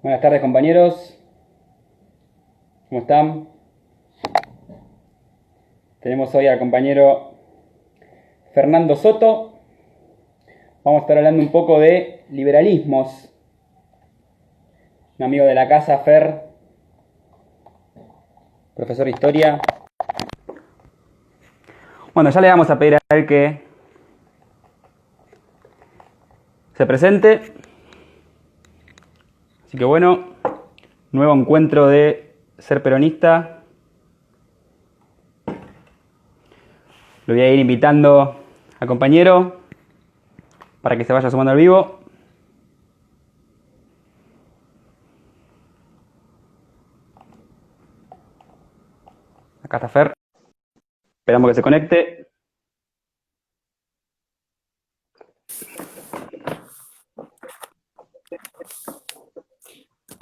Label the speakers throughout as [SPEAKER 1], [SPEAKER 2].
[SPEAKER 1] Buenas tardes, compañeros. ¿Cómo están? Tenemos hoy al compañero Fernando Soto. Vamos a estar hablando un poco de liberalismos. Un amigo de la casa, Fer, profesor de historia. Bueno, ya le vamos a pedir a él que se presente. Así que bueno, nuevo encuentro de Ser Peronista. Lo voy a ir invitando al compañero para que se vaya sumando al vivo. Acá está Fer. Esperamos que se conecte.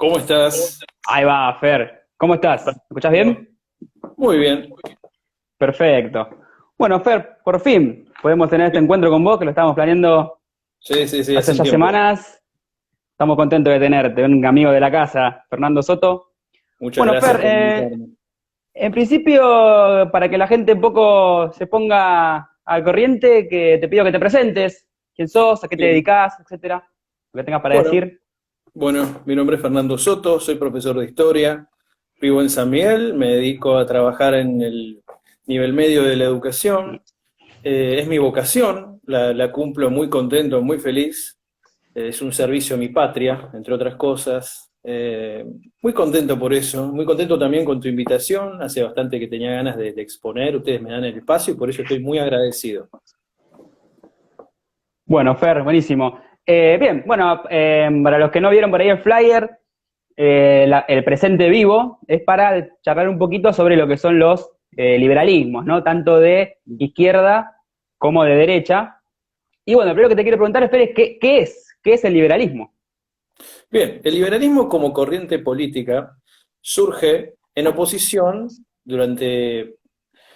[SPEAKER 2] ¿Cómo estás?
[SPEAKER 1] Ahí va, Fer. ¿Cómo estás? ¿Me escuchás bien?
[SPEAKER 2] Muy bien.
[SPEAKER 1] Perfecto. Bueno, Fer, por fin podemos tener este encuentro con vos, que lo estábamos planeando
[SPEAKER 2] Sí,
[SPEAKER 1] hace
[SPEAKER 2] hace un
[SPEAKER 1] ya
[SPEAKER 2] tiempo.
[SPEAKER 1] semanas. Estamos contentos de tenerte, un amigo de la casa, Fernando Soto.
[SPEAKER 2] Muchas
[SPEAKER 1] Bueno,
[SPEAKER 2] gracias
[SPEAKER 1] Fer,
[SPEAKER 2] por invitarme.
[SPEAKER 1] en principio, para que la gente un poco se ponga al corriente, que te pido que te presentes, quién sos, a qué te
[SPEAKER 2] Bien.
[SPEAKER 1] dedicás, etcétera, lo que tengas para
[SPEAKER 2] Bueno,
[SPEAKER 1] decir.
[SPEAKER 2] bueno, mi nombre es Fernando Soto, soy profesor de historia, vivo en San Miguel, me dedico a trabajar en el nivel medio de la educación. Es mi vocación, la cumplo muy contento, muy feliz. Es un servicio a mi patria, entre otras cosas. Muy contento por eso, muy contento también con tu invitación. Hace bastante que tenía ganas de exponer, ustedes me dan el espacio y por eso estoy muy agradecido.
[SPEAKER 1] Bueno, Fer, buenísimo. Bien, bueno, para los que no vieron por ahí el flyer, el presente vivo es para charlar un poquito sobre lo que son los liberalismos, ¿no? Tanto de izquierda como de derecha. Y bueno, lo primero que te quiero preguntar, Fer, es ¿qué es el liberalismo?
[SPEAKER 2] Bien, el liberalismo como corriente política surge en oposición durante,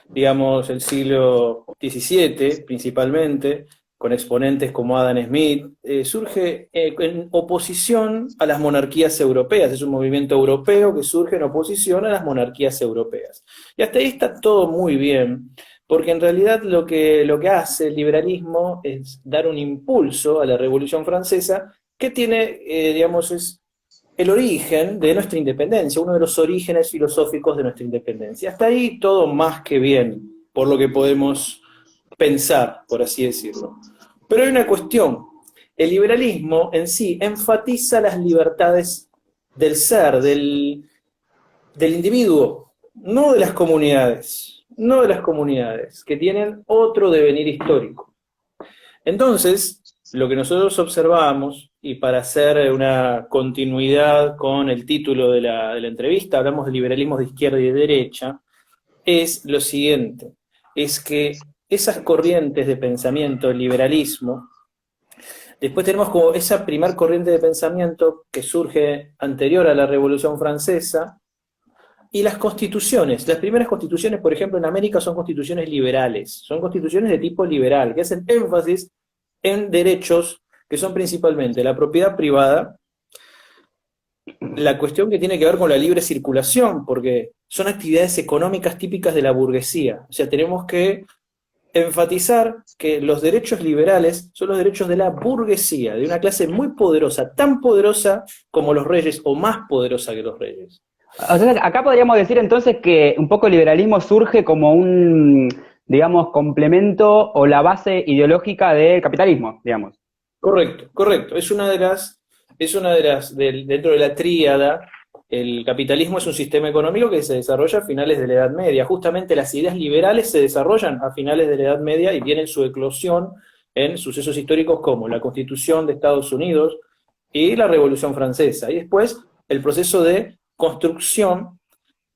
[SPEAKER 2] digamos, el siglo XVII principalmente, con exponentes como Adam Smith, surge en oposición a las monarquías europeas. Es un movimiento europeo que surge en oposición a las monarquías europeas. Y hasta ahí está todo muy bien, porque en realidad lo que hace el liberalismo es dar un impulso a la Revolución Francesa que tiene, digamos, es el origen de nuestra independencia, uno de los orígenes filosóficos de nuestra independencia. Hasta ahí todo más que bien, por lo que podemos pensar, por así decirlo. Pero hay una cuestión. El liberalismo en sí enfatiza las libertades del ser, del individuo, no de las comunidades, que tienen otro devenir histórico. Entonces, lo que nosotros observamos, y para hacer una continuidad con el título de la entrevista, hablamos de liberalismo de izquierda y de derecha, es lo siguiente, es que esas corrientes de pensamiento, el liberalismo, después tenemos como esa primer corriente de pensamiento que surge anterior a la Revolución Francesa, y las constituciones, las primeras constituciones, por ejemplo, en América son constituciones liberales, son constituciones de tipo liberal, que hacen énfasis en derechos que son principalmente la propiedad privada, la cuestión que tiene que ver con la libre circulación, porque son actividades económicas típicas de la burguesía. O sea, tenemos que enfatizar que los derechos liberales son los derechos de la burguesía, de una clase muy poderosa, tan poderosa como los reyes, o más poderosa que los reyes.
[SPEAKER 1] O sea, acá podríamos decir entonces que un poco el liberalismo surge como un, digamos, complemento o la base ideológica del capitalismo, digamos.
[SPEAKER 2] Correcto, correcto. Dentro de la tríada, el capitalismo es un sistema económico que se desarrolla a finales de la Edad Media. Justamente las ideas liberales se desarrollan a finales de la Edad Media y tienen su eclosión en sucesos históricos como la Constitución de Estados Unidos y la Revolución Francesa, y después el proceso de construcción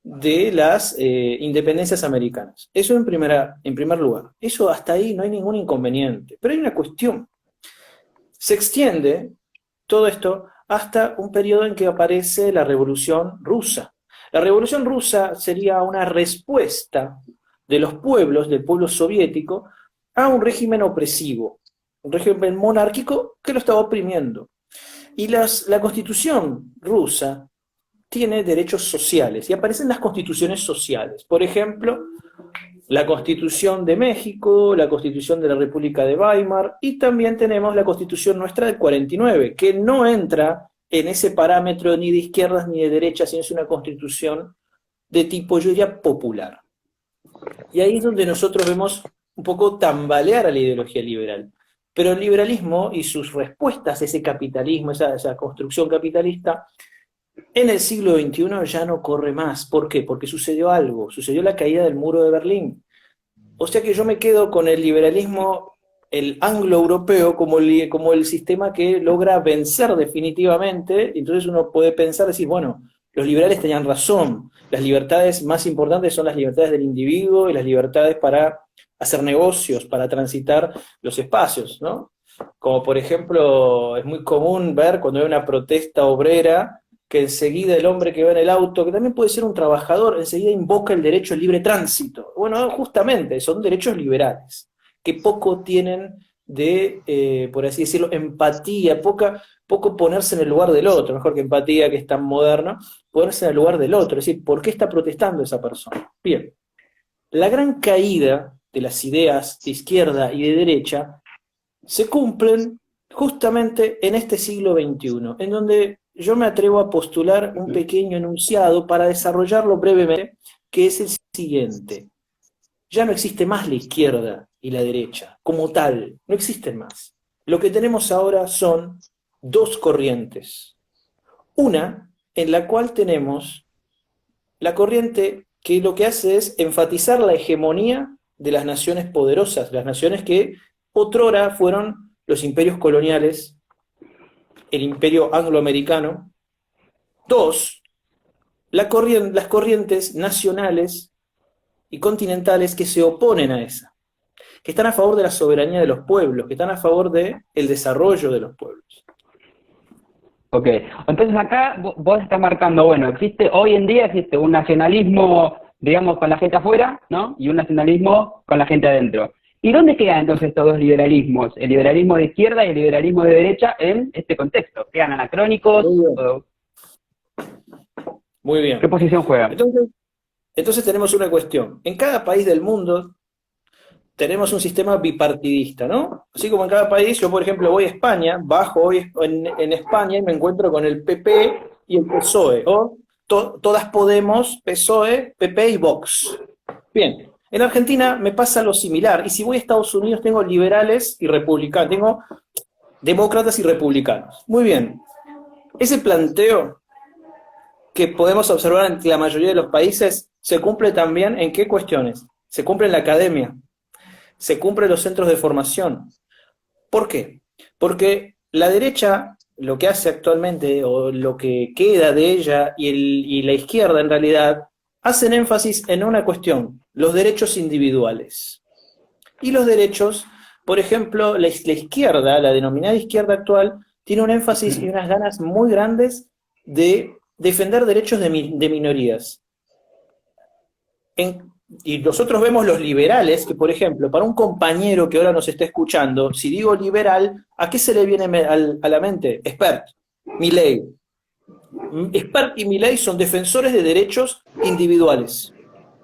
[SPEAKER 2] de las independencias americanas. Eso en primer lugar. Eso hasta ahí no hay ningún inconveniente. Pero hay una cuestión. Se extiende todo esto hasta un periodo en que aparece la Revolución Rusa. La Revolución Rusa sería una respuesta de los pueblos, del pueblo soviético, a un régimen opresivo, un régimen monárquico que lo estaba oprimiendo. Y la Constitución rusa tiene derechos sociales, y aparecen las constituciones sociales. Por ejemplo, la Constitución de México, la Constitución de la República de Weimar, y también tenemos la Constitución nuestra del 49, que no entra en ese parámetro ni de izquierdas ni de derechas, sino es una constitución de tipo, yo diría, popular. Y ahí es donde nosotros vemos un poco tambalear a la ideología liberal. Pero el liberalismo y sus respuestas a ese capitalismo, esa construcción capitalista, en el siglo XXI ya no corre más. ¿Por qué? Porque sucedió algo, sucedió la caída del muro de Berlín. O sea que yo me quedo con el liberalismo, el anglo-europeo, como el sistema que logra vencer definitivamente. Entonces uno puede pensar, decir, bueno, los liberales tenían razón, las libertades más importantes son las libertades del individuo y las libertades para hacer negocios, para transitar los espacios, ¿no? Como por ejemplo, es muy común ver cuando hay una protesta obrera, que enseguida el hombre que va en el auto, que también puede ser un trabajador, enseguida invoca el derecho al libre tránsito. Bueno, justamente, son derechos liberales, que poco tienen de, por así decirlo, empatía, poco ponerse en el lugar del otro, mejor que empatía, que es tan moderno, ponerse en el lugar del otro, es decir, ¿por qué está protestando esa persona? Bien, la gran caída de las ideas de izquierda y de derecha se cumplen justamente en este siglo XXI, en donde yo me atrevo a postular un pequeño enunciado para desarrollarlo brevemente, que es el siguiente. Ya no existe más la izquierda y la derecha, como tal, no existen más. Lo que tenemos ahora son dos corrientes. Una en la cual tenemos la corriente que lo que hace es enfatizar la hegemonía de las naciones poderosas, las naciones que otrora fueron los imperios coloniales, el imperio angloamericano. Dos, las corrientes nacionales y continentales que se oponen a esa, que están a favor de la soberanía de los pueblos, que están a favor del desarrollo de los pueblos.
[SPEAKER 1] Ok, entonces acá vos estás marcando, bueno, hoy en día existe un nacionalismo, digamos, con la gente afuera, ¿no? Y un nacionalismo con la gente adentro. ¿Y dónde quedan entonces estos dos liberalismos? El liberalismo de izquierda y el liberalismo de derecha en este contexto. ¿Quedan anacrónicos?
[SPEAKER 2] Muy bien.
[SPEAKER 1] ¿Qué posición juegan?
[SPEAKER 2] Entonces tenemos una cuestión. En cada país del mundo tenemos un sistema bipartidista, ¿no? Así como en cada país, yo por ejemplo voy a España, bajo hoy en España y me encuentro con el PP y el PSOE, o todas Podemos, PSOE, PP y Vox. Bien, en Argentina me pasa lo similar, y si voy a Estados Unidos tengo liberales y republicanos, tengo demócratas y republicanos. Muy bien, ese planteo que podemos observar en la mayoría de los países se cumple también ¿en qué cuestiones? Se cumple en la academia, se cumple en los centros de formación. ¿Por qué? Porque la derecha lo que hace actualmente, o lo que queda de ella, y la izquierda en realidad, hacen énfasis en una cuestión, los derechos individuales. Y los derechos, por ejemplo, la izquierda, la denominada izquierda actual, tiene un énfasis y unas ganas muy grandes de defender derechos de minorías. Y nosotros vemos los liberales, que por ejemplo, para un compañero que ahora nos está escuchando, si digo liberal, ¿a qué se le viene a la mente? Espert, Milei. Espert y Milei son defensores de derechos individuales,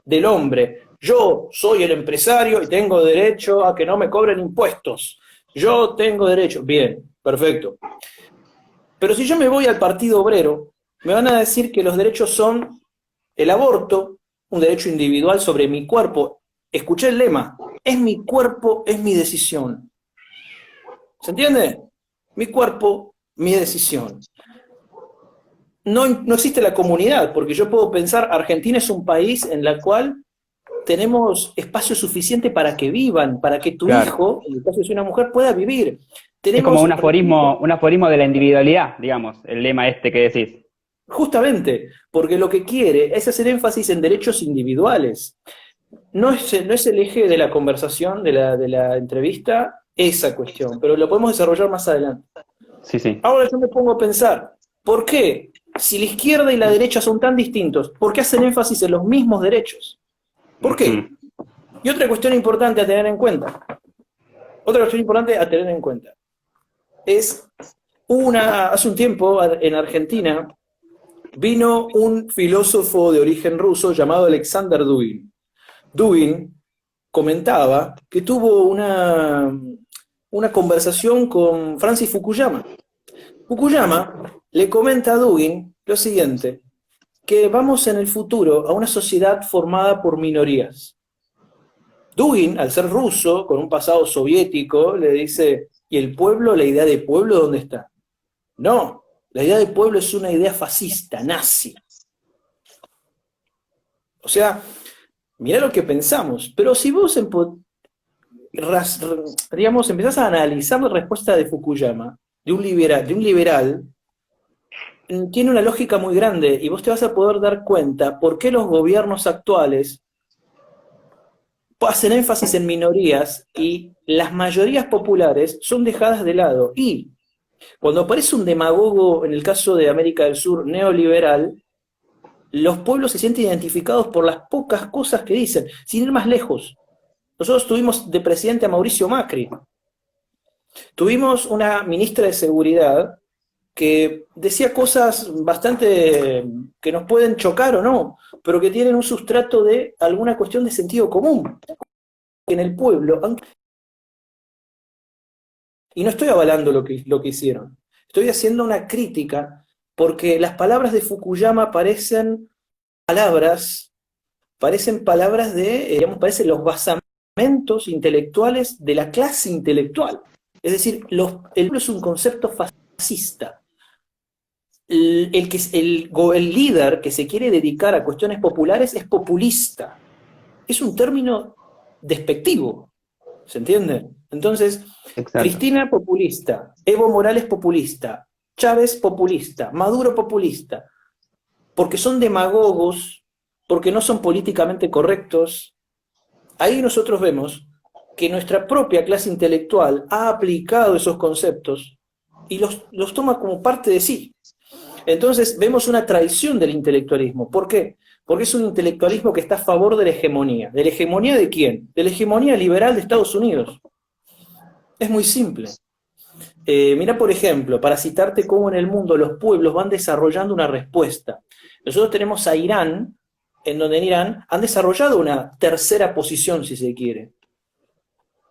[SPEAKER 2] del hombre. Yo soy el empresario y tengo derecho a que no me cobren impuestos. Yo tengo derecho. Bien, perfecto. Pero si yo me voy al Partido Obrero, me van a decir que los derechos son el aborto, un derecho individual sobre mi cuerpo. Escuché el lema, es mi cuerpo, es mi decisión. ¿Se entiende? Mi cuerpo, mi decisión. No existe la comunidad, porque yo puedo pensar, Argentina es un país en el cual tenemos espacio suficiente para que vivan, para que tu
[SPEAKER 1] Claro.
[SPEAKER 2] hijo, en el caso de ser una mujer, pueda vivir.
[SPEAKER 1] Es como
[SPEAKER 2] Tenemos,
[SPEAKER 1] un aforismo de la individualidad, digamos, el lema este que decís.
[SPEAKER 2] justamente, porque lo que quiere es hacer énfasis en derechos individuales. No es el eje de la conversación, de la entrevista, esa cuestión, pero lo podemos desarrollar más adelante.
[SPEAKER 1] Sí, sí.
[SPEAKER 2] Ahora yo me pongo a pensar, ¿por qué? Si la izquierda y la derecha son tan distintos, ¿por qué hacen énfasis en los mismos derechos? ¿Por qué?
[SPEAKER 1] Ujú.
[SPEAKER 2] Y otra cuestión importante a tener en cuenta, es hace un tiempo en Argentina vino un filósofo de origen ruso llamado Alexander Dugin. Dugin comentaba que tuvo una conversación con Francis Fukuyama. Fukuyama le comenta a Dugin lo siguiente, que vamos en el futuro a una sociedad formada por minorías. Dugin, al ser ruso, con un pasado soviético, le dice, ¿y el pueblo, la idea de pueblo, dónde está? No, la idea de pueblo es una idea fascista, nazi. O sea, mirá lo que pensamos, pero si vos digamos, empezás a analizar la respuesta de Fukuyama, de un liberal, tiene una lógica muy grande y vos te vas a poder dar cuenta por qué los gobiernos actuales hacen énfasis en minorías y las mayorías populares son dejadas de lado. Y cuando aparece un demagogo, en el caso de América del Sur, neoliberal, los pueblos se sienten identificados por las pocas cosas que dicen, sin ir más lejos. Nosotros tuvimos de presidente a Mauricio Macri. Tuvimos una ministra de Seguridad que decía cosas bastante que nos pueden chocar o no, pero que tienen un sustrato de alguna cuestión de sentido común. En el pueblo, y no estoy avalando lo que hicieron, estoy haciendo una crítica porque las palabras de Fukuyama parecen palabras digamos, parecen los basamentos intelectuales de la clase intelectual. Es decir, el pueblo es un concepto fascista. El líder que se quiere dedicar a cuestiones populares es populista. Es un término despectivo, ¿se entiende? Entonces,
[SPEAKER 1] Exacto.
[SPEAKER 2] Cristina populista, Evo Morales populista, Chávez populista, Maduro populista, porque son demagogos, porque no son políticamente correctos. Ahí nosotros vemos que nuestra propia clase intelectual ha aplicado esos conceptos y los toma como parte de sí. Entonces vemos una traición del intelectualismo. ¿Por qué? Porque es un intelectualismo que está a favor de la hegemonía. ¿De la hegemonía de quién? De la hegemonía liberal de Estados Unidos. Es muy simple. Mirá, por ejemplo, para citarte cómo en el mundo los pueblos van desarrollando una respuesta. Nosotros tenemos a Irán, en donde en Irán han desarrollado una tercera posición, si se quiere.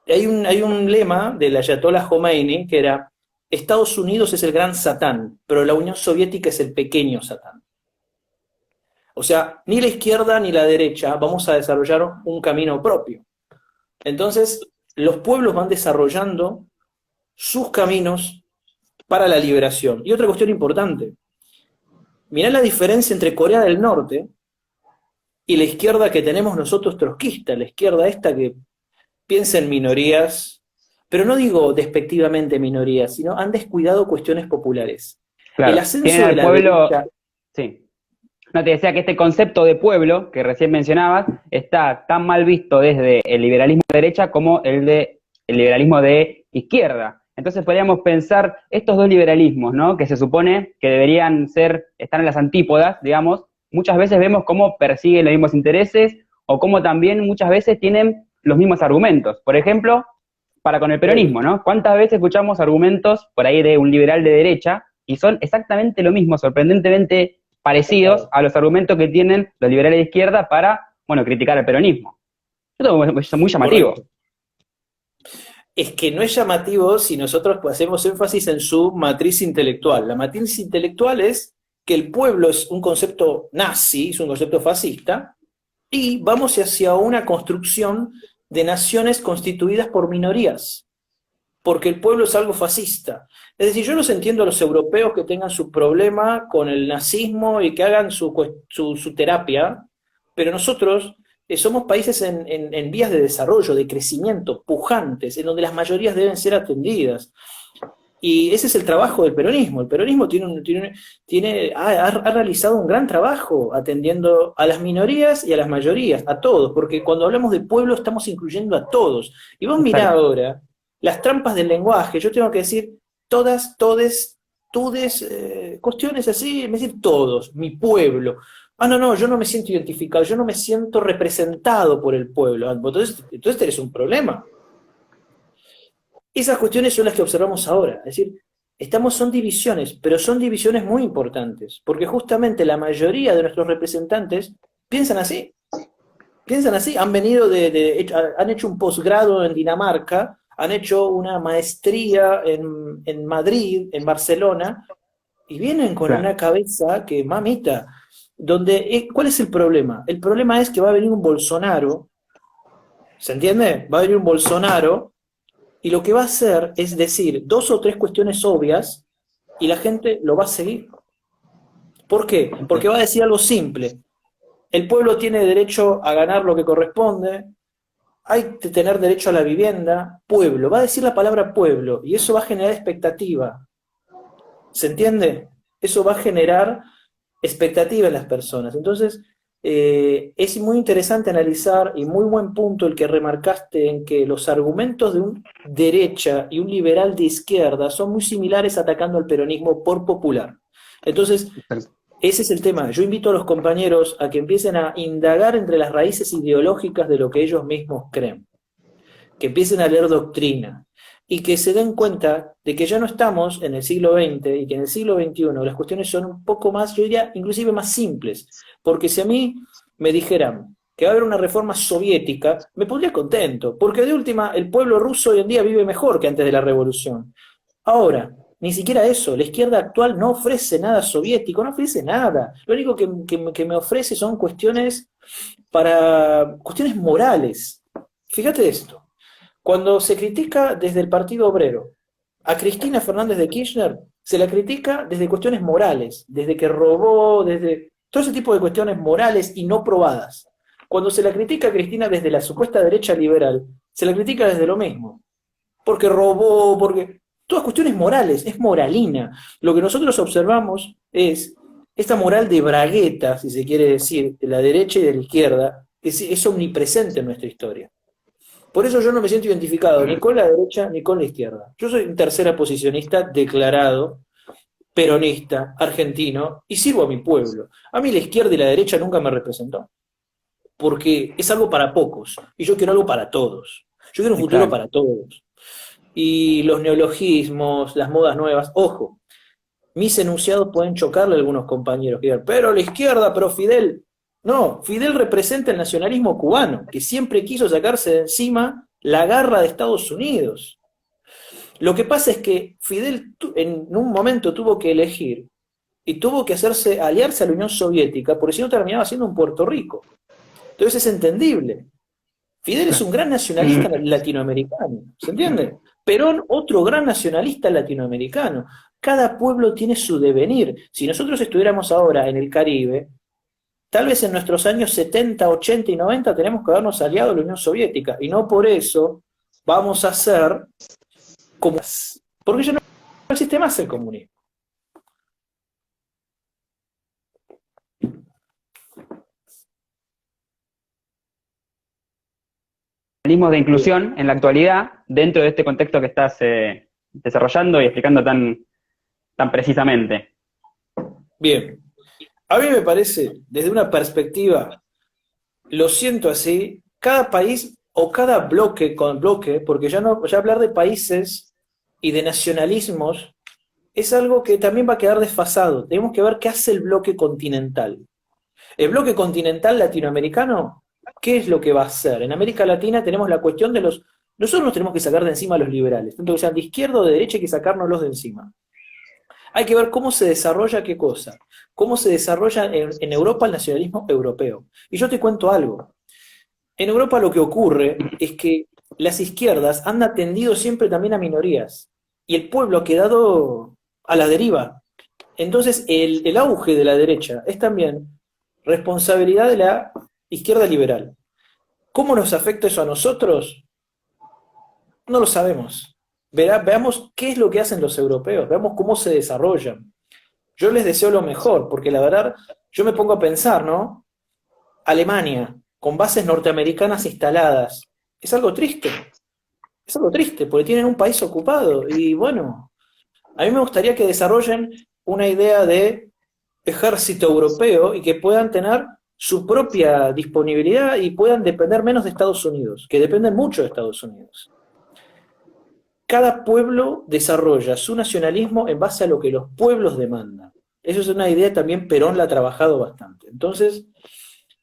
[SPEAKER 2] Hay un lema del Ayatollah Khomeini que era: Estados Unidos es el gran Satán, pero la Unión Soviética es el pequeño Satán. O sea, ni la izquierda ni la derecha vamos a desarrollar un camino propio. Entonces, los pueblos van desarrollando sus caminos para la liberación. Y otra cuestión importante, mirá la diferencia entre Corea del Norte y la izquierda que tenemos nosotros trotskista, la izquierda esta que piensa en minorías, pero no digo despectivamente minorías, sino han descuidado cuestiones populares. El
[SPEAKER 1] Claro. Tienen
[SPEAKER 2] ascenso de
[SPEAKER 1] al
[SPEAKER 2] la
[SPEAKER 1] pueblo,
[SPEAKER 2] derecha.
[SPEAKER 1] sí. No, te decía que este concepto de pueblo que recién mencionabas está tan mal visto desde el liberalismo de derecha como el liberalismo de izquierda. Entonces podríamos pensar estos dos liberalismos, ¿no? Que se supone que deberían estar en las antípodas, digamos, muchas veces vemos cómo persiguen los mismos intereses o cómo también muchas veces tienen los mismos argumentos. Por ejemplo, para con el peronismo, ¿no? ¿Cuántas veces escuchamos argumentos por ahí de un liberal de derecha y son exactamente lo mismo, sorprendentemente parecidos a los argumentos que tienen los liberales de izquierda para, bueno, criticar al peronismo? Esto es muy llamativo.
[SPEAKER 2] Correcto. Es que no es llamativo si nosotros hacemos énfasis en su matriz intelectual. La matriz intelectual es que el pueblo es un concepto nazi, es un concepto fascista, y vamos hacia una construcción de naciones constituidas por minorías, porque el pueblo es algo fascista. Es decir, yo los entiendo a los europeos que tengan su problema con el nazismo y que hagan su terapia, pero nosotros somos países en vías de desarrollo, de crecimiento, pujantes, en donde las mayorías deben ser atendidas. Y ese es el trabajo del peronismo. El peronismo ha realizado un gran trabajo atendiendo a las minorías y a las mayorías, a todos, porque cuando hablamos de pueblo estamos incluyendo a todos. Y vos mirá ahora las trampas del lenguaje, yo tengo que decir todas, todes, tudes, cuestiones así, me decir todos, mi pueblo. Ah, no, yo no me siento identificado, yo no me siento representado por el pueblo. Entonces tenés un problema. Esas cuestiones son las que observamos ahora, es decir, son divisiones, pero son divisiones muy importantes, porque justamente la mayoría de nuestros representantes piensan así, han venido han hecho un posgrado en Dinamarca, han hecho una maestría en Madrid, en Barcelona, y vienen con una cabeza que, mamita, ¿cuál es el problema? El problema es que va a venir un Bolsonaro, ¿se entiende? Va a venir un Bolsonaro, y lo que va a hacer es decir 2 o 3 cuestiones obvias y la gente lo va a seguir. ¿Por qué? Porque va a decir algo simple. El pueblo tiene derecho a ganar lo que corresponde, hay que tener derecho a la vivienda, pueblo. Va a decir la palabra pueblo y eso va a generar expectativa. ¿Se entiende? Eso va a generar expectativa en las personas. Entonces, es muy interesante analizar, y muy buen punto el que remarcaste en que los argumentos de un derecha y un liberal de izquierda son muy similares atacando al peronismo por popular. Entonces, ese es el tema. Yo invito a los compañeros a que empiecen a indagar entre las raíces ideológicas de lo que ellos mismos creen, que empiecen a leer doctrina, y que se den cuenta de que ya no estamos en el siglo XX y que en el siglo XXI las cuestiones son un poco más, yo diría, inclusive más simples. Porque si a mí me dijeran que va a haber una reforma soviética, me pondría contento, porque de última el pueblo ruso hoy en día vive mejor que antes de la revolución. Ahora, ni siquiera eso, la izquierda actual no ofrece nada soviético, no ofrece nada. Lo único que me ofrece son cuestiones morales. Fíjate esto. Cuando se critica desde el Partido Obrero a Cristina Fernández de Kirchner, se la critica desde cuestiones morales, desde que robó, desde todo ese tipo de cuestiones morales y no probadas. Cuando se la critica a Cristina desde la supuesta derecha liberal, se la critica desde lo mismo. Porque robó, porque... Todas cuestiones morales, es moralina. Lo que nosotros observamos es esta moral de bragueta, si se quiere decir, de la derecha y de la izquierda, que es omnipresente en nuestra historia. Por eso yo no me siento identificado ni con la derecha ni con la izquierda. Yo soy un tercera posicionista declarado, peronista, argentino, y sirvo a mi pueblo. A mí la izquierda y la derecha nunca me representó, porque es algo para pocos, y yo quiero algo para todos. Yo quiero un futuro para todos. Y los neologismos, las modas nuevas, ojo, mis enunciados pueden chocarle a algunos compañeros, que digan, pero la izquierda, pero Fidel... No, Fidel representa el nacionalismo cubano, que siempre quiso sacarse de encima la garra de Estados Unidos. Lo que pasa es que Fidel en un momento tuvo que elegir y tuvo que aliarse a la Unión Soviética, porque si no terminaba siendo un Puerto Rico. Entonces es entendible. Fidel es un gran nacionalista latinoamericano, ¿se entiende? Perón, otro gran nacionalista latinoamericano. Cada pueblo tiene su devenir. Si nosotros estuviéramos ahora en el Caribe, tal vez en nuestros años 70, 80 y 90 tenemos que habernos aliado a la Unión Soviética, y no por eso vamos a ser como... Porque ya no existe más el comunismo.
[SPEAKER 1] Mecanismos de inclusión en la actualidad, dentro de este contexto que estás desarrollando y explicando tan precisamente.
[SPEAKER 2] Bien. A mí me parece, desde una perspectiva, lo siento así, cada país o cada bloque con bloque, porque ya hablar de países y de nacionalismos es algo que también va a quedar desfasado. Tenemos que ver qué hace el bloque continental. El bloque continental latinoamericano, ¿qué es lo que va a hacer? En América Latina tenemos la cuestión de nosotros nos tenemos que sacar de encima a los liberales, tanto que sean de izquierda o de derecha, hay que sacárnoslos de encima. Hay que ver cómo se desarrolla qué cosa, cómo se desarrolla en Europa el nacionalismo europeo. Y yo te cuento algo. En Europa lo que ocurre es que las izquierdas han atendido siempre también a minorías, y el pueblo ha quedado a la deriva. Entonces el auge de la derecha es también responsabilidad de la izquierda liberal. ¿Cómo nos afecta eso a nosotros? No lo sabemos. Veamos qué es lo que hacen los europeos, veamos cómo se desarrollan. Yo les deseo lo mejor, porque la verdad, yo me pongo a pensar, ¿no? Alemania, con bases norteamericanas instaladas, es algo triste, porque tienen un país ocupado, y bueno, a mí me gustaría que desarrollen una idea de ejército europeo y que puedan tener su propia disponibilidad y puedan depender menos de Estados Unidos, que dependen mucho de Estados Unidos. Cada pueblo desarrolla su nacionalismo en base a lo que los pueblos demandan. Eso es una idea también Perón la ha trabajado bastante. Entonces,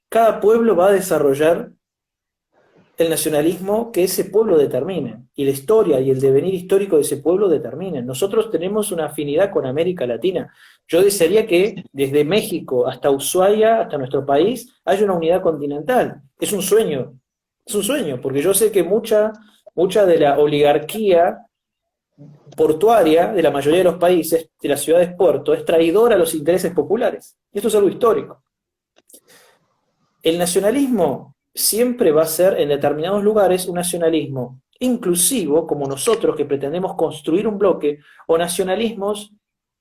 [SPEAKER 2] cada pueblo va a desarrollar el nacionalismo que ese pueblo determine, y la historia y el devenir histórico de ese pueblo determinen. Nosotros tenemos una afinidad con América Latina. Yo desearía que desde México hasta Ushuaia, hasta nuestro país, haya una unidad continental. Es un sueño, porque yo sé que mucha de la oligarquía portuaria de la mayoría de los países, de las ciudades puerto, es traidora a los intereses populares. Y esto es algo histórico. El nacionalismo siempre va a ser, en determinados lugares, un nacionalismo inclusivo, como nosotros que pretendemos construir un bloque, o nacionalismos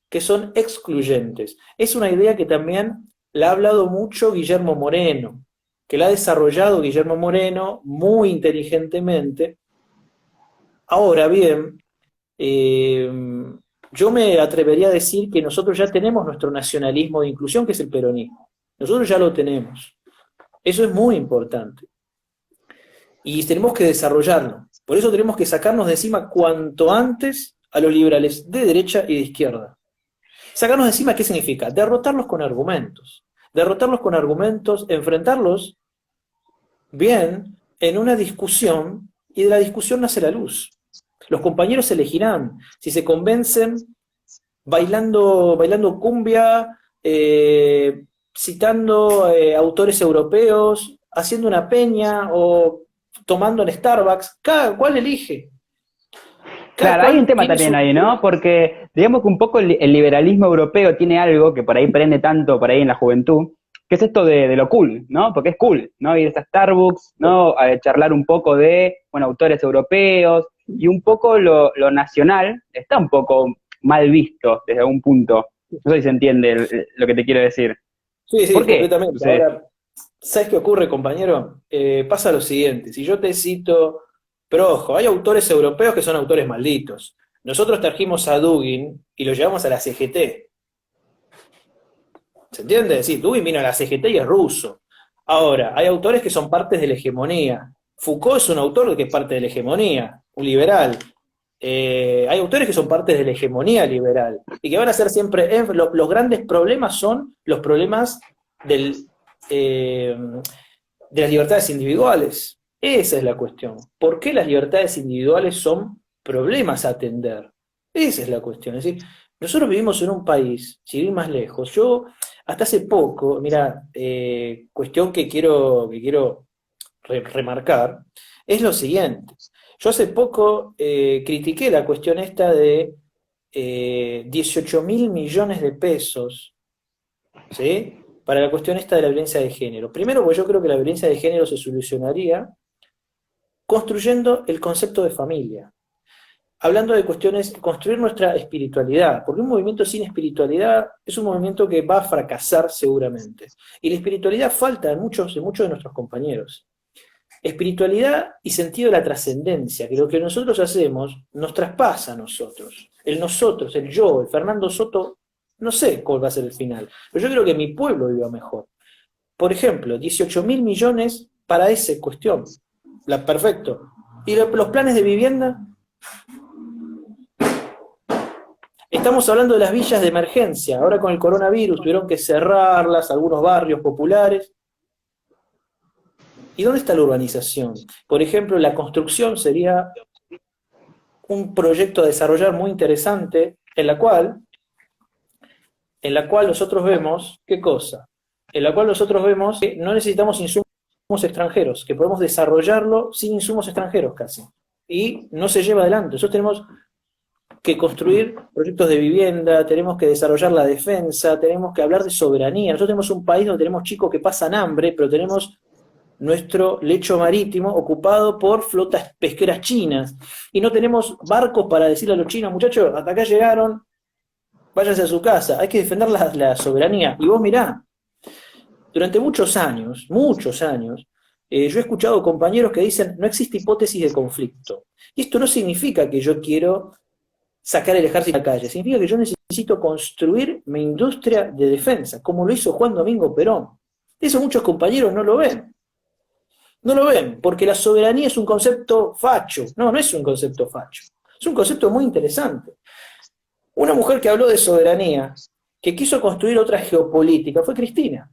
[SPEAKER 2] que son excluyentes. Es una idea que también la ha hablado mucho Guillermo Moreno, que la ha desarrollado Guillermo Moreno muy inteligentemente. Ahora bien, yo me atrevería a decir que nosotros ya tenemos nuestro nacionalismo de inclusión, que es el peronismo. Nosotros ya lo tenemos. Eso es muy importante. Y tenemos que desarrollarlo. Por eso tenemos que sacarnos de encima cuanto antes a los liberales de derecha y de izquierda. Sacarnos de encima, ¿qué significa? Derrotarlos con argumentos. Derrotarlos con argumentos, enfrentarlos bien en una discusión, y de la discusión nace la luz. Los compañeros elegirán si se convencen bailando cumbia, citando autores europeos, haciendo una peña o tomando en Starbucks. Cada cual elige.
[SPEAKER 1] Claro, hay un tema también ahí, ¿no? Porque digamos que un poco el liberalismo europeo tiene algo que por ahí prende tanto por ahí en la juventud, que es esto de lo cool, ¿no? Porque es cool, ¿no? Ir a Starbucks, ¿no? A charlar un poco de, bueno, autores europeos, y un poco lo nacional está un poco mal visto desde algún punto. No sé si se entiende lo que te quiero decir.
[SPEAKER 2] Sí,
[SPEAKER 1] ¿Por qué?
[SPEAKER 2] completamente.
[SPEAKER 1] Sí.
[SPEAKER 2] Ahora, ¿sabes qué ocurre, compañero? Pasa lo siguiente, si yo te cito, pero ojo, hay autores europeos que son autores malditos. Nosotros trajimos a Dugin y lo llevamos a la CGT. ¿Se entiende? Sí, Dugin vino a la CGT y es ruso. Ahora, hay autores que son partes de la hegemonía. Foucault es un autor que es parte de la hegemonía, un liberal. Hay autores que son partes de la hegemonía liberal y que van a ser siempre. Los grandes problemas son los problemas de las libertades individuales. Esa es la cuestión. ¿Por qué las libertades individuales son problemas a atender? Esa es la cuestión. Es decir, nosotros vivimos en un país, sin ir más lejos, yo hasta hace poco, mira, cuestión que quiero remarcar, es lo siguiente. Yo hace poco critiqué la cuestión esta de 18.000 millones de pesos, ¿sí? Para la cuestión esta de la violencia de género. Primero, porque yo creo que la violencia de género se solucionaría construyendo el concepto de familia. Hablando de cuestiones, construir nuestra espiritualidad, porque un movimiento sin espiritualidad es un movimiento que va a fracasar seguramente. Y la espiritualidad falta en muchos de nuestros compañeros. Espiritualidad y sentido de la trascendencia, que lo que nosotros hacemos nos traspasa a nosotros. El nosotros, el yo, el Fernando Soto, no sé cuál va a ser el final, pero yo creo que mi pueblo viva mejor. Por ejemplo, 18.000 millones para esa cuestión. Perfecto. ¿Y los planes de vivienda? Estamos hablando de las villas de emergencia. Ahora con el coronavirus tuvieron que cerrarlas, algunos barrios populares. ¿Y dónde está la urbanización? Por ejemplo, la construcción sería un proyecto a desarrollar muy interesante, en la cual nosotros vemos, ¿qué cosa? En la cual nosotros vemos que no necesitamos insumos extranjeros, que podemos desarrollarlo sin insumos extranjeros casi. Y no se lleva adelante. Nosotros tenemos que construir proyectos de vivienda, tenemos que desarrollar la defensa, tenemos que hablar de soberanía. Nosotros tenemos un país donde tenemos chicos que pasan hambre, pero tenemos nuestro lecho marítimo ocupado por flotas pesqueras chinas, y no tenemos barcos para decirle a los chinos, muchachos, hasta acá llegaron, váyanse a su casa, hay que defender la soberanía. Y vos mirá, durante muchos años, yo he escuchado compañeros que dicen, no existe hipótesis de conflicto. Y esto no significa que yo quiero sacar el ejército a la calle, significa que yo necesito construir mi industria de defensa, como lo hizo Juan Domingo Perón. Eso muchos compañeros no lo ven. No lo ven, porque la soberanía es un concepto facho. No, no es un concepto facho. Es un concepto muy interesante. Una mujer que habló de soberanía, que quiso construir otra geopolítica, fue Cristina.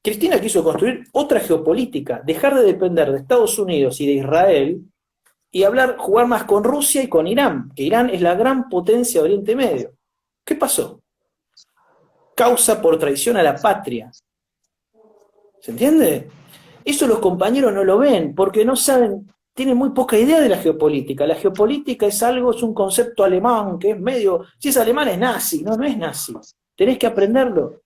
[SPEAKER 2] Cristina quiso construir otra geopolítica, dejar de depender de Estados Unidos y de Israel, y jugar más con Rusia y con Irán, que Irán es la gran potencia de Oriente Medio. ¿Qué pasó? Causa por traición a la patria. ¿Se entiende? Eso los compañeros no lo ven, porque no saben, tienen muy poca idea de la geopolítica. La geopolítica es un concepto alemán, que es medio, si es alemán es nazi, no es nazi. Tenés que aprenderlo.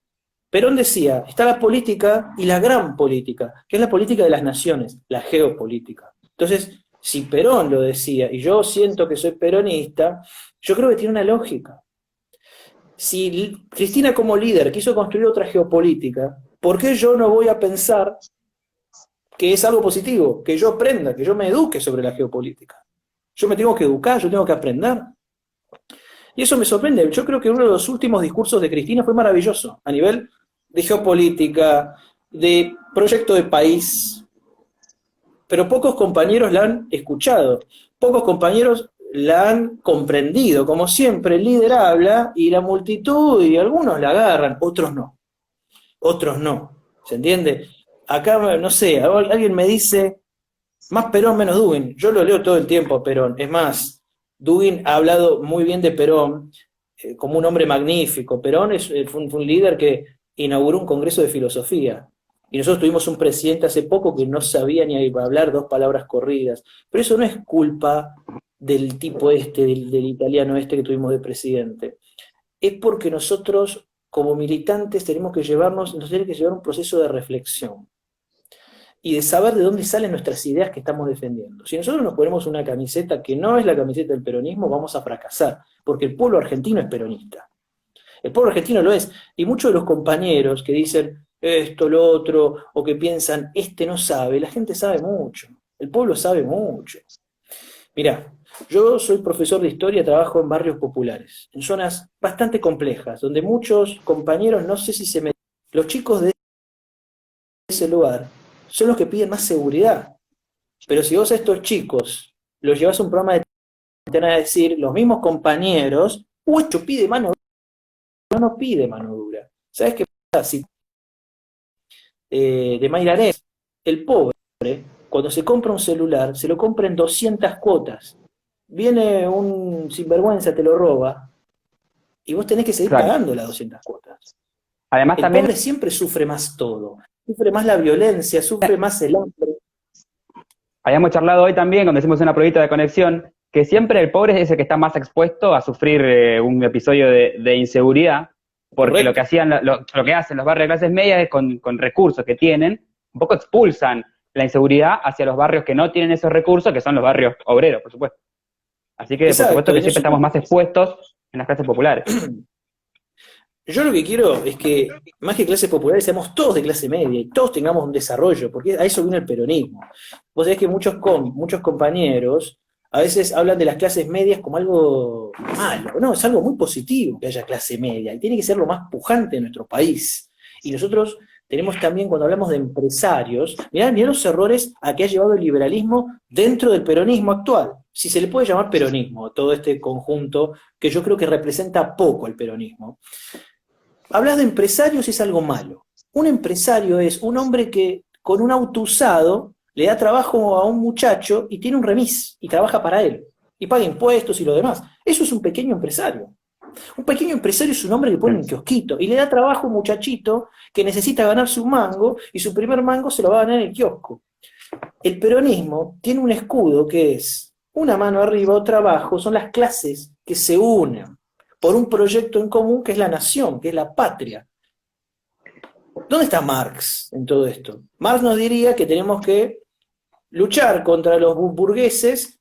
[SPEAKER 2] Perón decía, está la política y la gran política, que es la política de las naciones, la geopolítica. Entonces, si Perón lo decía, y yo siento que soy peronista, yo creo que tiene una lógica. Si Cristina como líder quiso construir otra geopolítica, ¿por qué yo no voy a pensar que es algo positivo? Que yo aprenda, que yo me eduque sobre la geopolítica. Yo me tengo que educar, yo tengo que aprender. Y eso me sorprende. Yo creo que uno de los últimos discursos de Cristina fue maravilloso, a nivel de geopolítica, de proyecto de país, pero pocos compañeros la han escuchado, pocos compañeros la han comprendido. Como siempre, el líder habla y la multitud, y algunos la agarran, otros no. Otros no. ¿Se entiende? Acá, no sé, alguien me dice, más Perón, menos Dugin. Yo lo leo todo el tiempo a Perón. Es más, Dugin ha hablado muy bien de Perón como un hombre magnífico. Perón fue un líder que inauguró un congreso de filosofía. Y nosotros tuvimos un presidente hace poco que no sabía ni hablar 2 palabras corridas. Pero eso no es culpa del tipo del italiano que tuvimos de presidente. Es porque nosotros, como militantes, nos tiene que llevar un proceso de reflexión y de saber de dónde salen nuestras ideas que estamos defendiendo. Si nosotros nos ponemos una camiseta que no es la camiseta del peronismo, vamos a fracasar, porque el pueblo argentino es peronista. El pueblo argentino lo es, y muchos de los compañeros que dicen esto, lo otro, o que piensan, no sabe, la gente sabe mucho, el pueblo sabe mucho. Mirá, yo soy profesor de historia, trabajo en barrios populares, en zonas bastante complejas, donde muchos compañeros, no sé si se me... Los chicos de ese lugar son los que piden más seguridad. Pero si vos a estos chicos los llevas a un programa de te van a decir los mismos compañeros, esto pide mano dura, no pide mano dura. ¿Sabés qué pasa? Si, de Mayranés, el pobre, cuando se compra un celular, se lo compra en 200 cuotas. Viene un sinvergüenza, te lo roba, y vos tenés que seguir pagando las 200 cuotas.
[SPEAKER 1] Además,
[SPEAKER 2] el pobre siempre sufre más todo. Sufre más la violencia, sufre más el hambre.
[SPEAKER 1] Habíamos charlado hoy también, cuando hicimos una pruebita de conexión, que siempre el pobre es el que está más expuesto a sufrir un episodio de inseguridad, porque lo que hacen los barrios de clases medias es con recursos que tienen, un poco expulsan la inseguridad hacia los barrios que no tienen esos recursos, que son los barrios obreros, por supuesto. Así que, por supuesto, que siempre estamos más expuestos en las clases populares.
[SPEAKER 2] Yo lo que quiero es que, más que clases populares, seamos todos de clase media y todos tengamos un desarrollo, porque a eso viene el peronismo. Vos sabés que muchos compañeros a veces hablan de las clases medias como algo malo. No, es algo muy positivo que haya clase media, y tiene que ser lo más pujante de nuestro país. Y nosotros tenemos también, cuando hablamos de empresarios, mirá los errores a que ha llevado el liberalismo dentro del peronismo actual. Si se le puede llamar peronismo, todo este conjunto que yo creo que representa poco el peronismo. Hablas de empresarios y es algo malo. Un empresario es un hombre que con un auto usado le da trabajo a un muchacho y tiene un remis y trabaja para él y paga impuestos y lo demás. Eso es un pequeño empresario. Un pequeño empresario es un hombre que pone un kiosquito y le da trabajo a un muchachito que necesita ganarse un mango y su primer mango se lo va a ganar en el kiosco. El peronismo tiene un escudo que es una mano arriba, otra abajo, son las clases que se unen por un proyecto en común que es la nación, que es la patria. ¿Dónde está Marx en todo esto? Marx nos diría que tenemos que luchar contra los burgueses,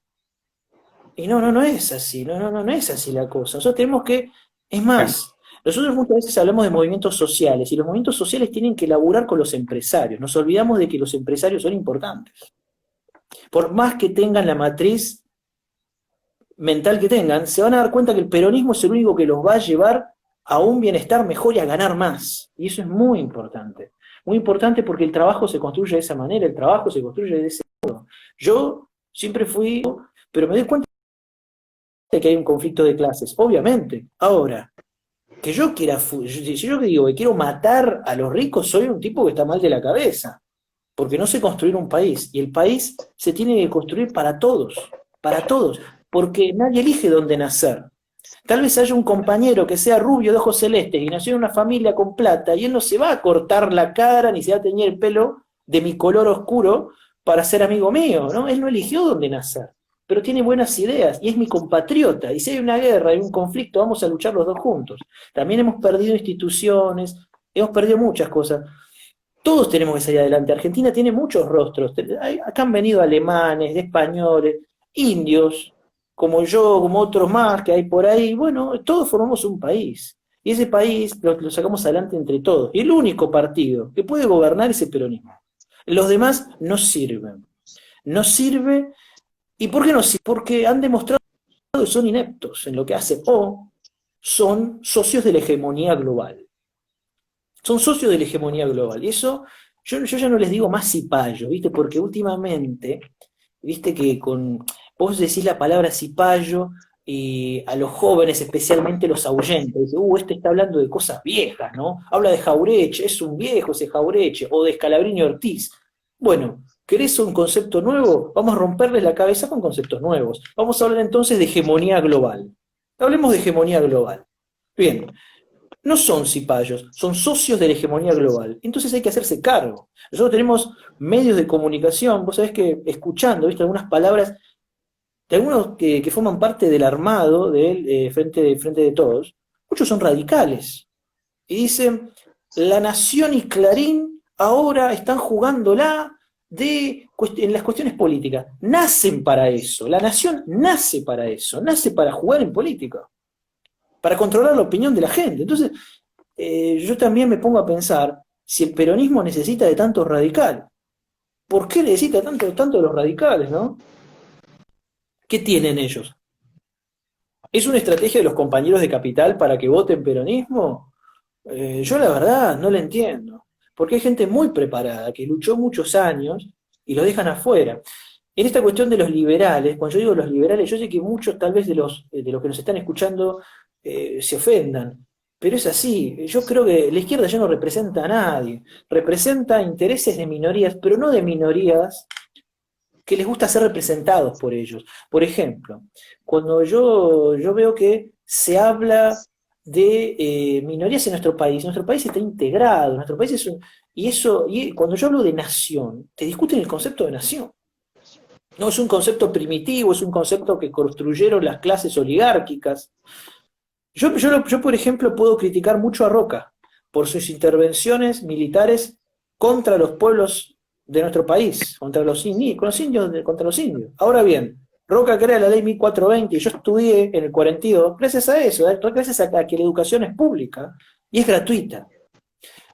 [SPEAKER 2] y no es así, no es así la cosa. Nosotros tenemos que, es
[SPEAKER 1] Bien,
[SPEAKER 2] más, nosotros muchas veces hablamos de movimientos sociales, y los movimientos sociales tienen que laburar con los empresarios. Nos olvidamos de que los empresarios son importantes. Por más que tengan la matriz mental que tengan, se van a dar cuenta que el peronismo es el único que los va a llevar a un bienestar mejor y a ganar más. Y eso es muy importante. Muy importante porque el trabajo se construye de esa manera, el trabajo se construye de ese modo. Yo siempre fui, pero me doy cuenta de que hay un conflicto de clases, obviamente. Ahora, que yo quiera, si yo digo que quiero matar a los ricos, soy un tipo que está mal de la cabeza, porque no sé construir un país, y el país se tiene que construir para todos, porque nadie elige dónde nacer. Tal vez haya un compañero que sea rubio de ojos celestes y nació en una familia con plata, y él no se va a cortar la cara ni se va a teñir el pelo de mi color oscuro para ser amigo mío, ¿no? Él no eligió dónde nacer, pero tiene buenas ideas y es mi compatriota. Y si hay una guerra, hay un conflicto, vamos a luchar los dos juntos. También hemos perdido instituciones, hemos perdido muchas cosas. Todos tenemos que salir adelante. Argentina tiene muchos rostros. Acá han venido alemanes, españoles, indios, como yo, como otros más que hay por ahí. Bueno, todos formamos un país. Y ese país lo sacamos adelante entre todos. Y el único partido que puede gobernar es el peronismo. Los demás no sirven. No sirve. ¿Y por qué no sirve? Porque han demostrado que son ineptos en lo que hacen o son socios de la hegemonía global. Son socios de la hegemonía global. Y eso, yo ya no les digo más cipayos, ¿viste? Porque últimamente, viste que vos decís la palabra cipayo y a los jóvenes especialmente los ahuyenta. Dice, este está hablando de cosas viejas, ¿no? Habla de Jaureche, es un viejo ese Jaureche, o de Scalabrini Ortiz. Bueno, ¿querés un concepto nuevo? Vamos a romperles la cabeza con conceptos nuevos. Vamos a hablar entonces de hegemonía global. Hablemos de hegemonía global. Bien, no son cipayos, son socios de la hegemonía global. Entonces hay que hacerse cargo. Nosotros tenemos medios de comunicación, vos sabés que escuchando, ¿viste? Algunas palabras de algunos que forman parte del armado del frente de Todos, muchos son radicales. Y dicen, La Nación y Clarín ahora están jugándola en las cuestiones políticas. Nacen para eso. La Nación nace para eso, nace para jugar en política, para controlar la opinión de la gente. Entonces, yo también me pongo a pensar, si el peronismo necesita de tantos radicales, ¿por qué necesita tanto de los radicales, no? ¿Qué tienen ellos? ¿Es una estrategia de los compañeros de Capital para que voten peronismo? Yo la verdad no la entiendo, porque hay gente muy preparada que luchó muchos años y lo dejan afuera. En esta cuestión de los liberales, cuando yo digo los liberales, yo sé que muchos tal vez de los que nos están escuchando se ofendan, pero es así. Yo creo que la izquierda ya no representa a nadie, representa intereses de minorías, pero no de minorías que les gusta ser representados por ellos. Por ejemplo, cuando yo veo que se habla de minorías en nuestro país está integrado, nuestro país es un, y cuando yo hablo de nación, te discuten el concepto de nación. No es un concepto primitivo, es un concepto que construyeron las clases oligárquicas. Yo, por ejemplo, puedo criticar mucho a Roca por sus intervenciones militares contra los pueblos de nuestro país, contra los indios, contra los indios. Ahora bien, Roca crea la ley 1420 y yo estudié en el 42 gracias a eso, gracias a que la educación es pública y es gratuita.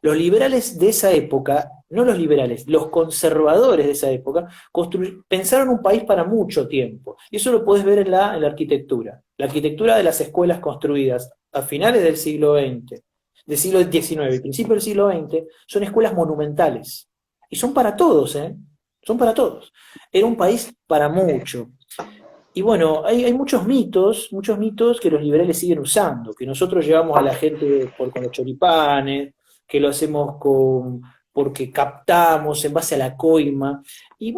[SPEAKER 2] Los liberales de esa época, no los liberales, los conservadores de esa época, pensaron un país para mucho tiempo. Y eso lo podés ver en la arquitectura. La arquitectura de las escuelas construidas a finales del siglo XX, del siglo XIX y principios del siglo XX, son escuelas monumentales. Y son para todos, ¿eh? Son para todos. Era un país para mucho. Y bueno, hay muchos mitos que los liberales siguen usando, que nosotros llevamos a la gente con los choripanes, que lo hacemos porque captamos en base a la coima. Y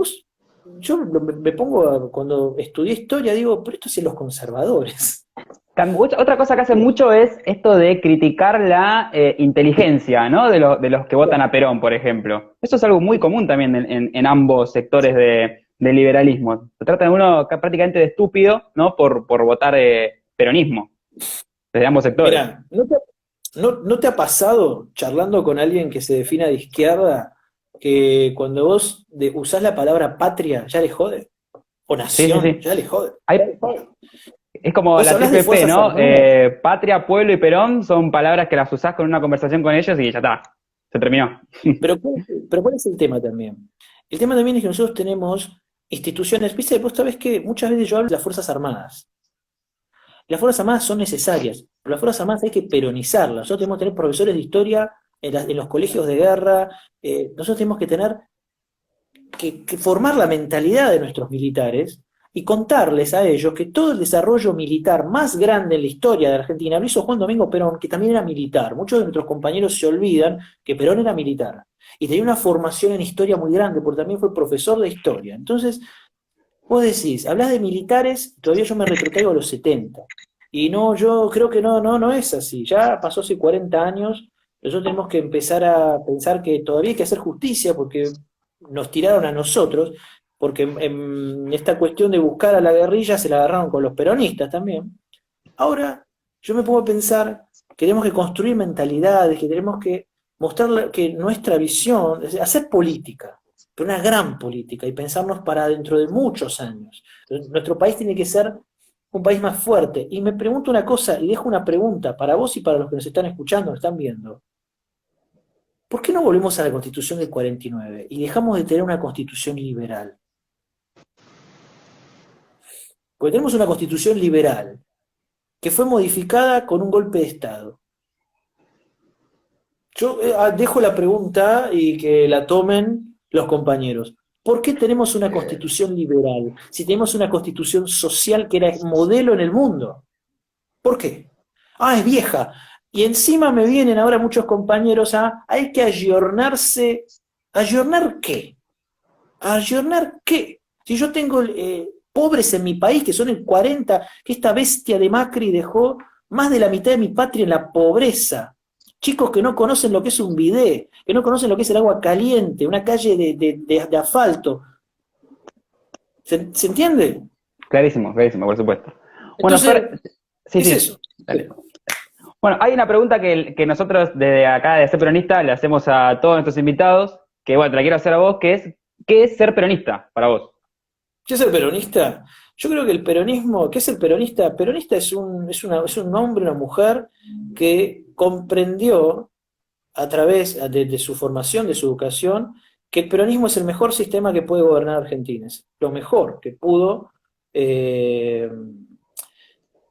[SPEAKER 2] me pongo, cuando estudié historia, digo, pero esto es en los conservadores.
[SPEAKER 1] Otra cosa que hace mucho es esto de criticar la inteligencia, ¿no? De los que votan a Perón, por ejemplo. Eso es algo muy común también en ambos sectores del liberalismo. Se trata de uno prácticamente de estúpido, ¿no? Por votar peronismo, desde ambos sectores.
[SPEAKER 2] Mirá, ¿No te ha pasado, charlando con alguien que se defina de izquierda, que cuando vos usás la palabra patria, ya le jode? O
[SPEAKER 1] Sí, sí,
[SPEAKER 2] nación,
[SPEAKER 1] sí.
[SPEAKER 2] ya le jode.
[SPEAKER 1] Hay, es como
[SPEAKER 2] Vos
[SPEAKER 1] la
[SPEAKER 2] hablás de
[SPEAKER 1] triple P,
[SPEAKER 2] Fuerzas
[SPEAKER 1] ¿no?
[SPEAKER 2] Armadas.
[SPEAKER 1] Patria, pueblo y Perón son palabras que las usás con una conversación con ellos y ya está. Se terminó.
[SPEAKER 2] Pero ¿cuál es el tema también? El tema también es que nosotros tenemos instituciones, viste, vos sabés que muchas veces yo hablo de las Fuerzas Armadas. Las Fuerzas Armadas son necesarias, pero las Fuerzas Armadas hay que peronizarlas. Nosotros tenemos que tener profesores de historia en los colegios de guerra, nosotros tenemos que tener que formar la mentalidad de nuestros militares y contarles a ellos que todo el desarrollo militar más grande en la historia de Argentina lo hizo Juan Domingo Perón, que también era militar. Muchos de nuestros compañeros se olvidan que Perón era militar y tenía una formación en historia muy grande, porque también fue profesor de historia. Entonces, vos decís, hablas de militares, todavía yo me retrotraigo a los 70. Y no, yo creo que no es así. Ya pasó hace 40 años, nosotros tenemos que empezar a pensar que todavía hay que hacer justicia porque nos tiraron a nosotros, porque en esta cuestión de buscar a la guerrilla se la agarraron con los peronistas también. Ahora yo me pongo a pensar que tenemos que construir mentalidades, que tenemos que mostrar que nuestra visión, es decir, hacer política, pero una gran política, y pensarnos para dentro de muchos años. Nuestro país tiene que ser un país más fuerte. Y me pregunto una cosa, y dejo una pregunta para vos y para los que nos están escuchando, nos están viendo. ¿Por qué no volvemos a la Constitución del 49 y dejamos de tener una Constitución liberal? Porque tenemos una Constitución liberal que fue modificada con un golpe de Estado. Yo dejo la pregunta y que la tomen los compañeros. ¿Por qué tenemos una constitución liberal si tenemos una constitución social que era modelo en el mundo? ¿Por qué? Ah, es vieja. Y encima me vienen ahora muchos compañeros hay que ayornarse. ¿Ayornar qué? ¿Ayornar qué? Si yo tengo pobres en mi país, que son el 40, que esta bestia de Macri dejó más de la mitad de mi patria en la pobreza. Chicos que no conocen lo que es un bidé, que no conocen lo que es el agua caliente, una calle de asfalto. ¿Se entiende?
[SPEAKER 1] Clarísimo, clarísimo, por supuesto. Bueno,
[SPEAKER 2] Entonces,
[SPEAKER 1] Fer, sí,
[SPEAKER 2] es
[SPEAKER 1] sí,
[SPEAKER 2] eso.
[SPEAKER 1] dale. Bueno, hay una pregunta que nosotros desde acá de Ser Peronista le hacemos a todos nuestros invitados, que bueno, te la quiero hacer a vos, que es, ¿qué es ser peronista para vos?
[SPEAKER 2] ¿Qué es el peronista? Yo creo que el peronismo, ¿qué es el peronista? Peronista es un hombre, una mujer que comprendió a través de su formación, de su educación, que el peronismo es el mejor sistema que puede gobernar Argentina. Es lo mejor que pudo, eh,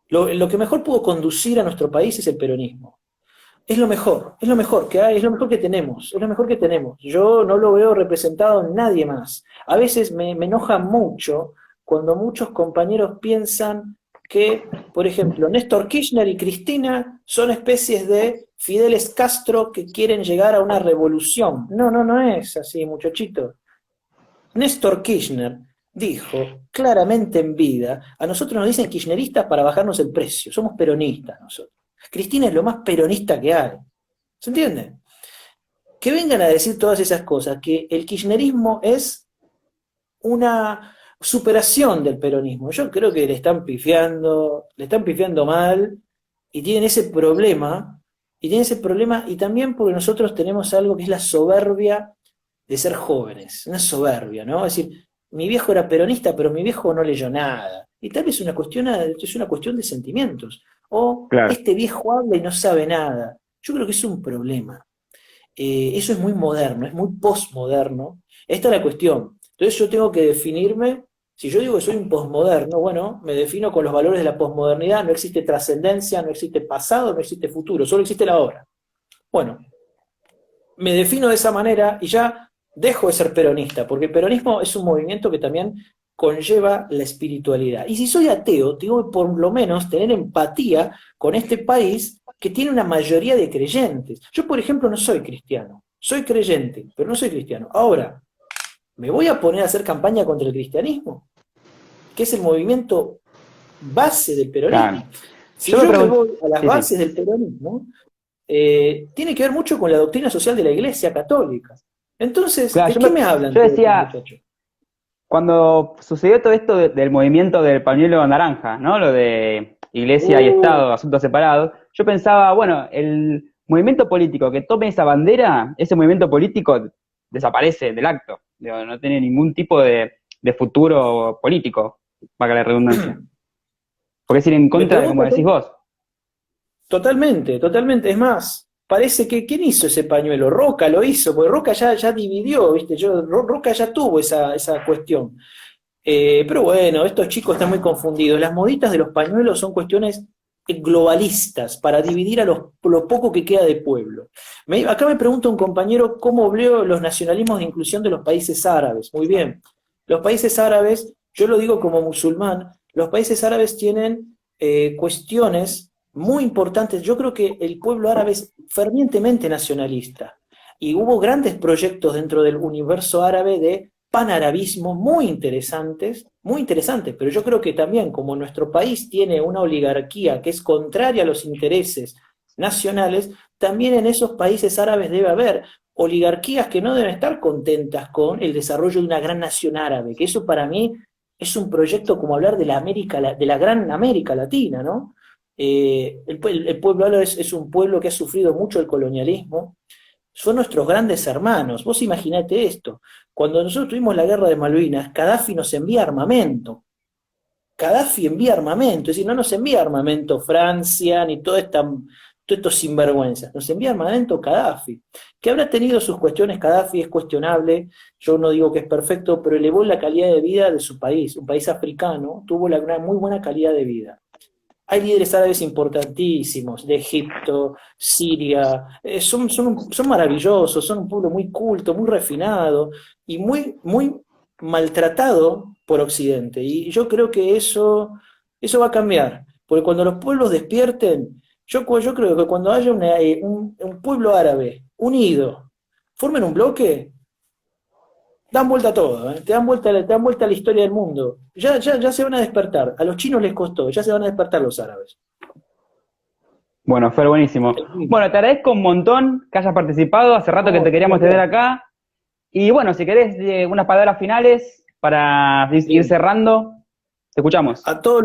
[SPEAKER 2] lo que mejor pudo conducir a nuestro país es el peronismo. Es lo mejor que hay, es lo mejor que tenemos, es lo mejor que tenemos. Yo no lo veo representado en nadie más. A veces me enoja mucho cuando muchos compañeros piensan que, por ejemplo, Néstor Kirchner y Cristina son especies de Fideles Castro que quieren llegar a una revolución. No es así, muchachito. Néstor Kirchner dijo claramente en vida, a nosotros nos dicen kirchneristas para bajarnos el precio, somos peronistas nosotros. Cristina es lo más peronista que hay. ¿Se entiende? Que vengan a decir todas esas cosas, que el kirchnerismo es una superación del peronismo. Yo creo que le están pifiando mal y tienen ese problema, y también porque nosotros tenemos algo que es la soberbia de ser jóvenes, una soberbia, ¿no? Es decir, mi viejo era peronista, pero mi viejo no leyó nada. Y tal vez es una cuestión de sentimientos. O
[SPEAKER 1] Claro.
[SPEAKER 2] este viejo habla y no sabe nada. Yo creo que es un problema. Eso es muy moderno, es muy postmoderno. Esta es la cuestión. Entonces yo tengo que definirme, si yo digo que soy un postmoderno, bueno, me defino con los valores de la postmodernidad, no existe trascendencia, no existe pasado, no existe futuro, solo existe la hora. Bueno, me defino de esa manera y ya dejo de ser peronista, porque el peronismo es un movimiento que también conlleva la espiritualidad. Y si soy ateo, tengo que por lo menos tener empatía con este país que tiene una mayoría de creyentes. Yo, por ejemplo, no soy cristiano, soy creyente, pero no soy cristiano. Ahora, ¿me voy a poner a hacer campaña contra el cristianismo? Que es el movimiento base del
[SPEAKER 1] Claro.
[SPEAKER 2] peronismo. Si
[SPEAKER 1] Yo me
[SPEAKER 2] yo me
[SPEAKER 1] pregunto,
[SPEAKER 2] voy a las
[SPEAKER 1] sí, sí.
[SPEAKER 2] bases del peronismo, tiene que ver mucho con la doctrina social de la Iglesia Católica. Entonces,
[SPEAKER 1] Claro,
[SPEAKER 2] ¿de qué me hablan
[SPEAKER 1] yo
[SPEAKER 2] todos estos
[SPEAKER 1] decía,
[SPEAKER 2] muchachos?
[SPEAKER 1] cuando sucedió todo esto del movimiento del pañuelo naranja, ¿no? Lo de iglesia y Estado, asuntos separados, yo pensaba, bueno, el movimiento político que tome esa bandera, ese movimiento político desaparece del acto, digo, no tiene ningún tipo de futuro político, para la redundancia. Porque es ir en
[SPEAKER 2] Me
[SPEAKER 1] contra de, como
[SPEAKER 2] pregunto,
[SPEAKER 1] decís vos.
[SPEAKER 2] totalmente, totalmente. Es más, parece que ¿quién hizo ese pañuelo? Roca lo hizo, porque Roca ya dividió, ¿viste? Roca ya tuvo esa cuestión. Pero bueno, estos chicos están muy confundidos. Las moditas de los pañuelos son cuestiones globalistas para dividir a lo poco que queda de pueblo. Acá me pregunta un compañero cómo veo los nacionalismos de inclusión de los países árabes. Muy bien. Los países árabes, yo lo digo como musulmán, los países árabes tienen cuestiones muy importantes. Yo creo que el pueblo árabe es fervientemente nacionalista y hubo grandes proyectos dentro del universo árabe de panarabismo muy interesantes, pero yo creo que también como nuestro país tiene una oligarquía que es contraria a los intereses nacionales, también en esos países árabes debe haber oligarquías que no deben estar contentas con el desarrollo de una gran nación árabe, que eso para mí es un proyecto como hablar de de la gran América Latina, ¿no? El pueblo árabe es un pueblo que ha sufrido mucho el colonialismo, son nuestros grandes hermanos. Vos imaginate esto, cuando nosotros tuvimos la guerra de Malvinas, Gaddafi nos envía armamento. Gaddafi envía armamento, es decir, no nos envía armamento Francia ni todos estos sinvergüenzas, nos envía armamento Gaddafi, que habrá tenido sus cuestiones. Gaddafi es cuestionable, yo no digo que es perfecto, pero elevó la calidad de vida de su país, un país africano, tuvo una muy buena calidad de vida. Hay líderes árabes importantísimos, de Egipto, Siria, son maravillosos, son un pueblo muy culto, muy refinado y muy maltratado por Occidente. Y yo creo que eso va a cambiar, porque cuando los pueblos despierten, yo creo que cuando haya un pueblo árabe unido, formen un bloque, dan vuelta a todo, ¿eh? Te dan vuelta a la historia del mundo. Ya se van a despertar. A los chinos les costó, ya se van a despertar los árabes.
[SPEAKER 1] Bueno, fue buenísimo. Bueno, te agradezco un montón que hayas participado, hace rato que
[SPEAKER 2] No,
[SPEAKER 1] te queríamos tener acá. Y bueno, si querés unas palabras finales para ir
[SPEAKER 2] bien.
[SPEAKER 1] cerrando, te escuchamos.
[SPEAKER 2] A todos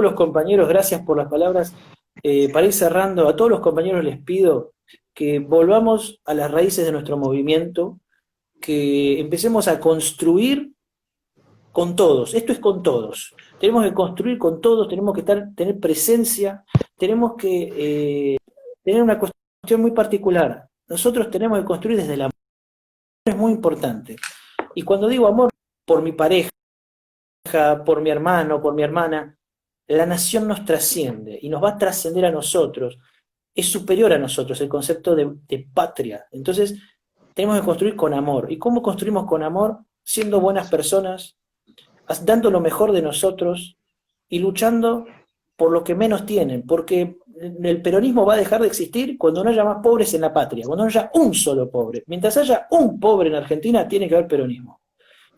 [SPEAKER 2] los compañeros, gracias por las palabras. Para ir cerrando, a todos los compañeros les pido que volvamos a las raíces de nuestro movimiento, que empecemos a construir con todos. Esto es con todos. Tenemos que construir con todos, tenemos que tener presencia, tenemos que tener una cuestión muy particular. Nosotros tenemos que construir desde el amor, es muy importante. Y cuando digo amor, por mi pareja, por mi hermano, por mi hermana, la nación nos trasciende y nos va a trascender a nosotros. Es superior a nosotros el concepto de patria. Entonces, tenemos que construir con amor. ¿Y cómo construimos con amor? Siendo buenas personas, dando lo mejor de nosotros y luchando por lo que menos tienen, porque el peronismo va a dejar de existir cuando no haya más pobres en la patria, cuando no haya un solo pobre. Mientras haya un pobre en Argentina, tiene que haber peronismo.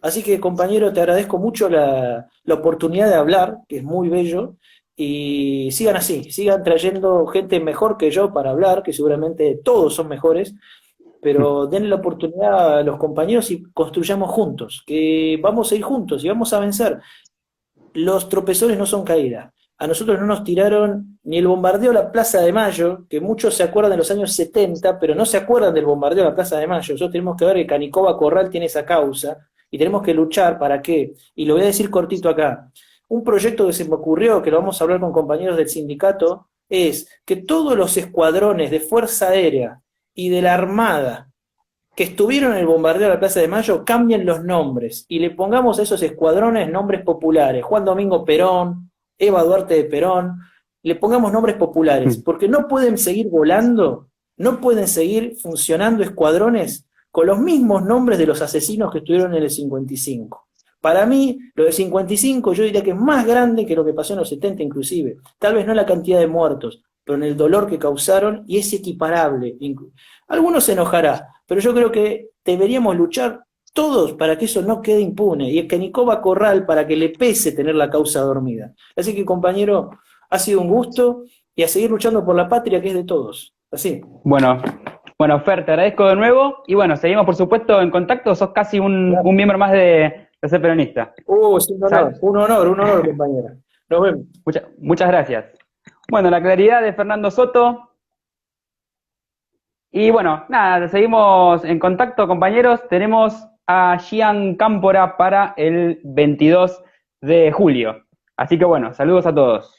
[SPEAKER 2] Así que, compañero, te agradezco mucho la oportunidad de hablar, que es muy bello, y sigan así, sigan trayendo gente mejor que yo para hablar, que seguramente todos son mejores, pero denle la oportunidad a los compañeros y construyamos juntos, que vamos a ir juntos y vamos a vencer. Los tropezones no son caídas. A nosotros no nos tiraron ni el bombardeo a la Plaza de Mayo, que muchos se acuerdan de los años 70, pero no se acuerdan del bombardeo a la Plaza de Mayo. Nosotros tenemos que ver que Canicoba Corral tiene esa causa y tenemos que luchar para qué. Y lo voy a decir cortito acá. Un proyecto que se me ocurrió, que lo vamos a hablar con compañeros del sindicato, es que todos los escuadrones de Fuerza Aérea y de la Armada que estuvieron en el bombardeo de la Plaza de Mayo cambien los nombres y le pongamos a esos escuadrones nombres populares. Juan Domingo Perón, Eva Duarte de Perón, le pongamos nombres populares, porque no pueden seguir volando, no pueden seguir funcionando escuadrones con los mismos nombres de los asesinos que estuvieron en el 55. Para mí, lo del 55 yo diría que es más grande que lo que pasó en los 70 inclusive. Tal vez no la cantidad de muertos, pero en el dolor que causaron, y es equiparable. Algunos se enojará, pero yo creo que deberíamos luchar todos para que eso no quede impune, y es que Nicoba Corral para que le pese tener la causa dormida. Así que, compañero, ha sido un gusto, y a seguir luchando por la patria que es de todos. Así.
[SPEAKER 1] Bueno, bueno, Fer, te agradezco de nuevo y bueno, seguimos por supuesto en contacto, sos casi un miembro más de Ser Peronista.
[SPEAKER 2] Es un honor, compañera. Nos vemos.
[SPEAKER 1] Muchas gracias. Bueno, la claridad de Fernando Soto. Y bueno, nada, seguimos en contacto, compañeros. Tenemos a Gian Cámpora para el 22 de julio. Así que bueno, saludos a todos.